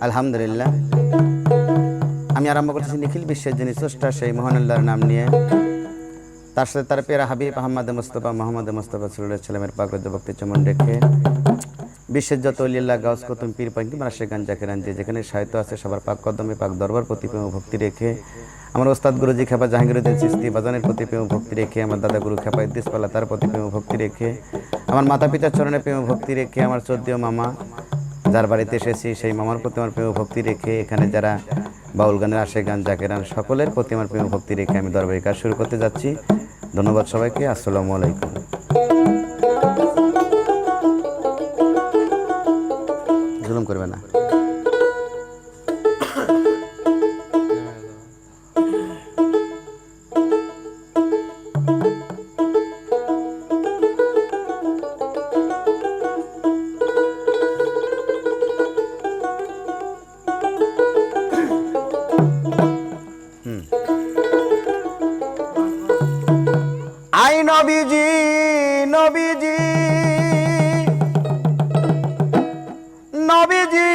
আলহামদুলিল্লাহ, আমি আরম্ভ করতেছি নিখিল বিশ্বের যিনি স্রষ্টা সেই মহান আল্লাহর নাম নিয়ে, তার সাথে তার পেয়ারা হাবিব মোহাম্মদ মুস্তাফা সাল্লাল্লাহু আলাইহি সাল্লামের পাক রোজা ভক্তি চমন রেখে বিশ্বের যত অলিয়াল্লাহ গাউস কুতুব পীর পাঙ্কি মারাশেগান জাকিরান যে যেখানে সাহিত্য আছে সবার পাক কদমে পাক দরবার প্রতি প্রেম ভক্তি রেখে, আমার ওস্তাদ গুরুজি খেপা জাহাঙ্গীরউদ্দিন চিশতি বাজানের প্রতি প্রেম ভক্তি রেখে, আমার দাদা গুরু খেপা ইদ্রিস পাল্লা তার প্রতি প্রেম ভক্তি রেখে, আমার মাতা পিতার চরণে প্রেম ভক্তি রেখে, আমার চোদ্দীয় মামা যার বাড়িতে এসেছি সেই মামার প্রতি আমার প্রেম ভক্তি রেখে, এখানে যারা বাউল গানের আশেগান জাকিরান সকলের প্রতি আমার প্রেম ভক্তি রেখে আমি দরবারি কাজ শুরু করতে যাচ্ছি। ধন্যবাদ সবাইকে। আসসালামু আলাইকুম। জুলুম করবে না। আই নবীজি নবীজি নবীজি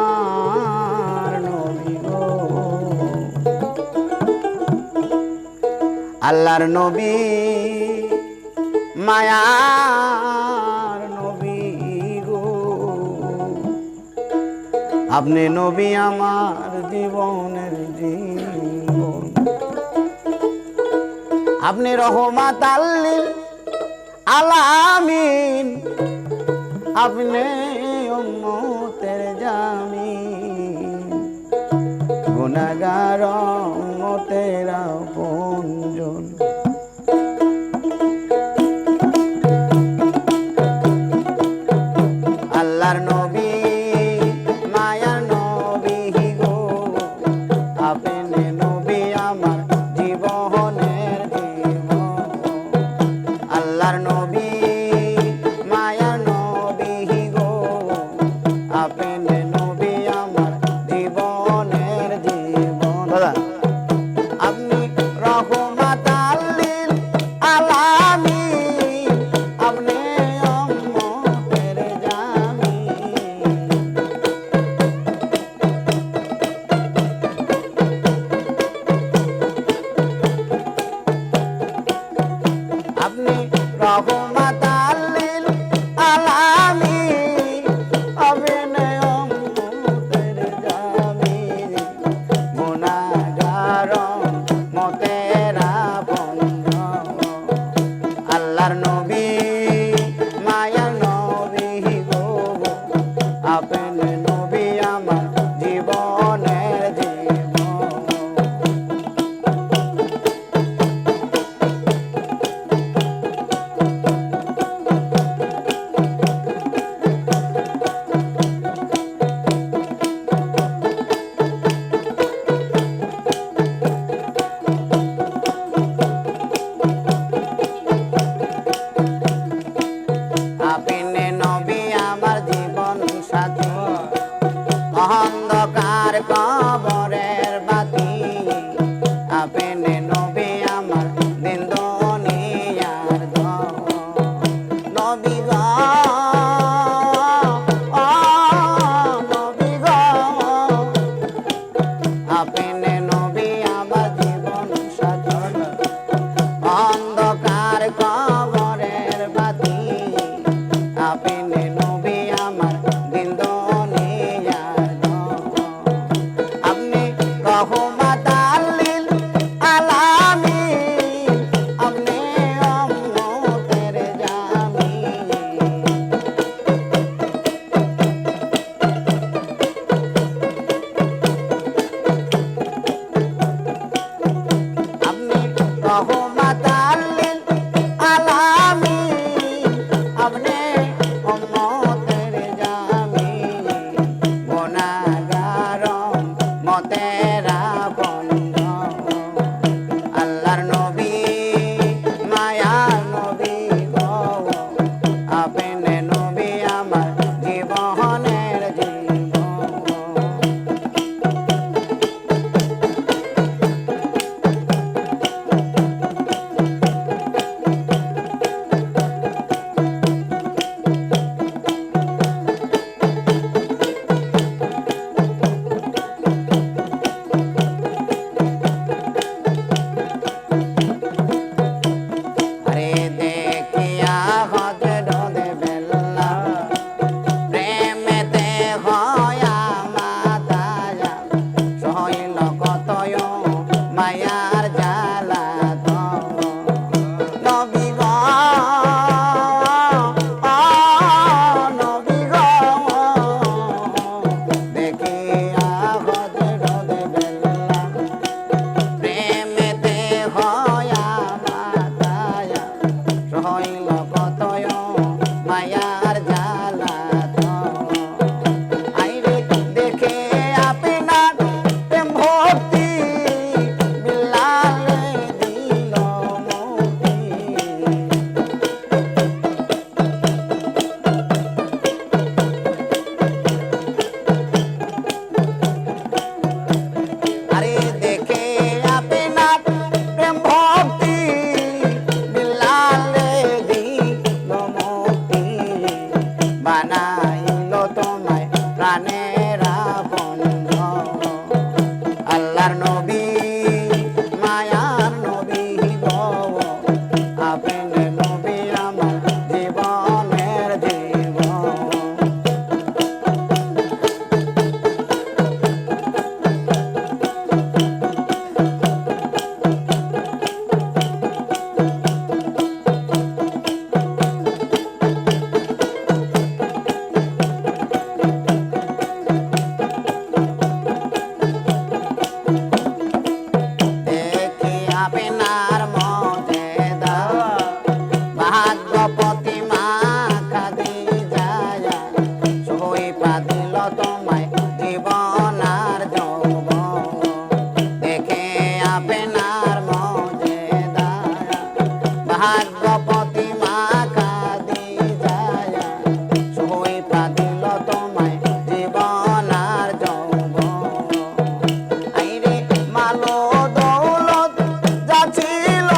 মায়ার নবী গো, আল্লাহর নবী মায়ার নবী গো, আপনি নবী আমার জীবনের জীবন, আপনি রহমাত লিল আলামিন, আপনি উম্মতের জামিন, গুনাহগার উম্মতের আপনজন, আল্লাহর নবী মায়ার নবী গো, আপনি নবী আমার জীবনের জীবন, আল্লাহর নবী মায়ার নবী গো, আপনি নবী আমার জীবনের জীবন, আপনি রহমাত লিল আলামিন, আপনি উম্মতের জামিন, আপনি রহমাত লিল আলামিন, আপনি উম্মতের জামিন, গুনাহগার উম্মতের আপনজন, আল্লাহর নবী মায়ার নবী গো, আপনি নবী আমার জীবনের জীবন। ভাগ্যপতি মা কাদি যায়া সইপা দিল তোমায় জীবন আর যৌবন আইরে মালো দৌলত যা ছিল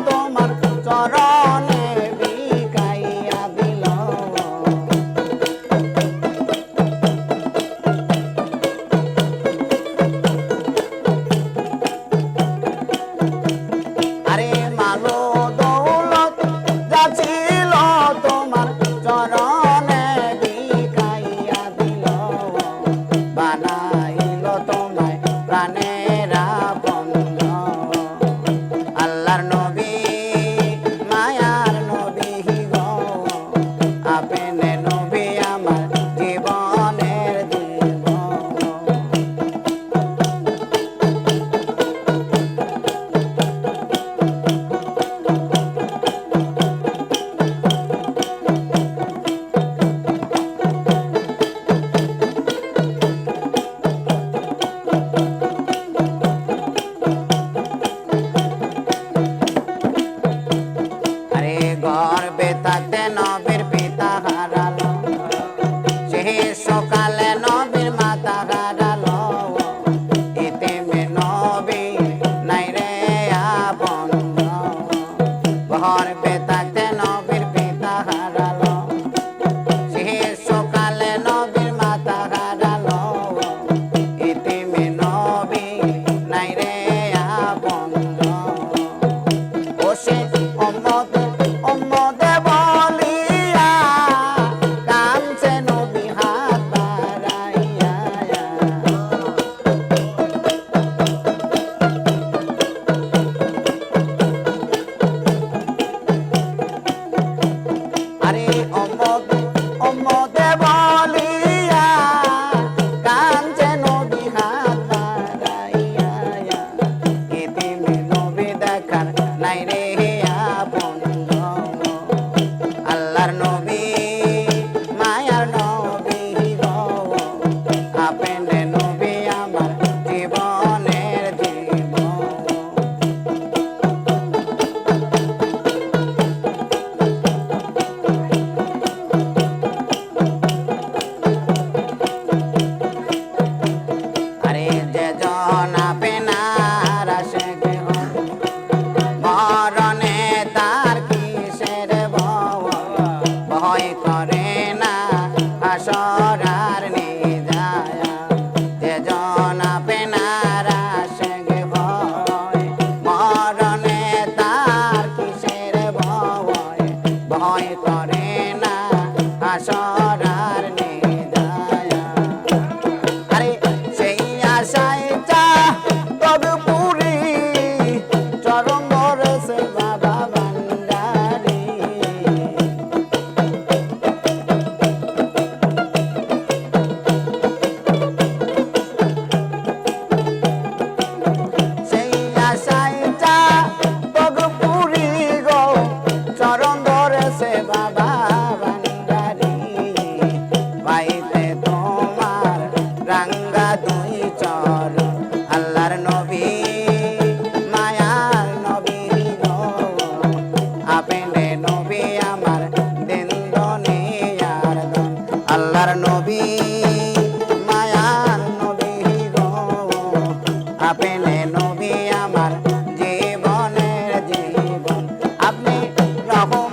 তোমার চরণে বিকাইয়া দিল আরে মালো দৌলত যা ছিল তোমার চরণে বিকাইয়া দিল বানাইল তোমায় প্রাণের আপন আল্লাহর নবী মায়ার নবী গো আপনি নবী আমার জীবনের জীবন আরে গর্বে তাতে নবীর পিতা হারালো সেই সকালে নবীর মাতা হারালো ইতিমে নবী নাই রে আপন গর্বে তাতে নবীর পিতা হারালো সেই সকালে নবীর মাতা হারালো ইতিমে নবী নাই রে আপন ও সে অম্মদে বলিয়া কাঁদছে নবী হাত বাড়াইয়া আরে অম্মদে বলিয়া কাঁদছে নবী হাত বাড়াইয়া ইতিমে নবী দেখার নাই রে আপন আল্লাহর নবী মায়ার নবী গো আপনি নবী আমার জীবনের জীবন আরে যে জন আপনার আশিক মরণে তার কিসের ভয় করে না হাসর আর নিজায়া যে জন আপনার আশিক ভয় মরণে তার কিসের ভয় করে না হাসর আর নিজায়া আরে সেই আশায় চা তদপুরি চরম ধরেছে বাবা ভান্ডারি সেই আশায় চা তদপুরি গো চরম ধরেছে বাবা ভান্ডারি পাইতে তোমার রাঙ্গা দুই চরণ আল্লাহর নবী মায়ার নবী গো আপনি নবী আমার দিন দুনিয়ার ধন আল্লাহর নবী মায়ার নবী গো আপনি নবী আমার জীবনের জীবন আপনি রহমত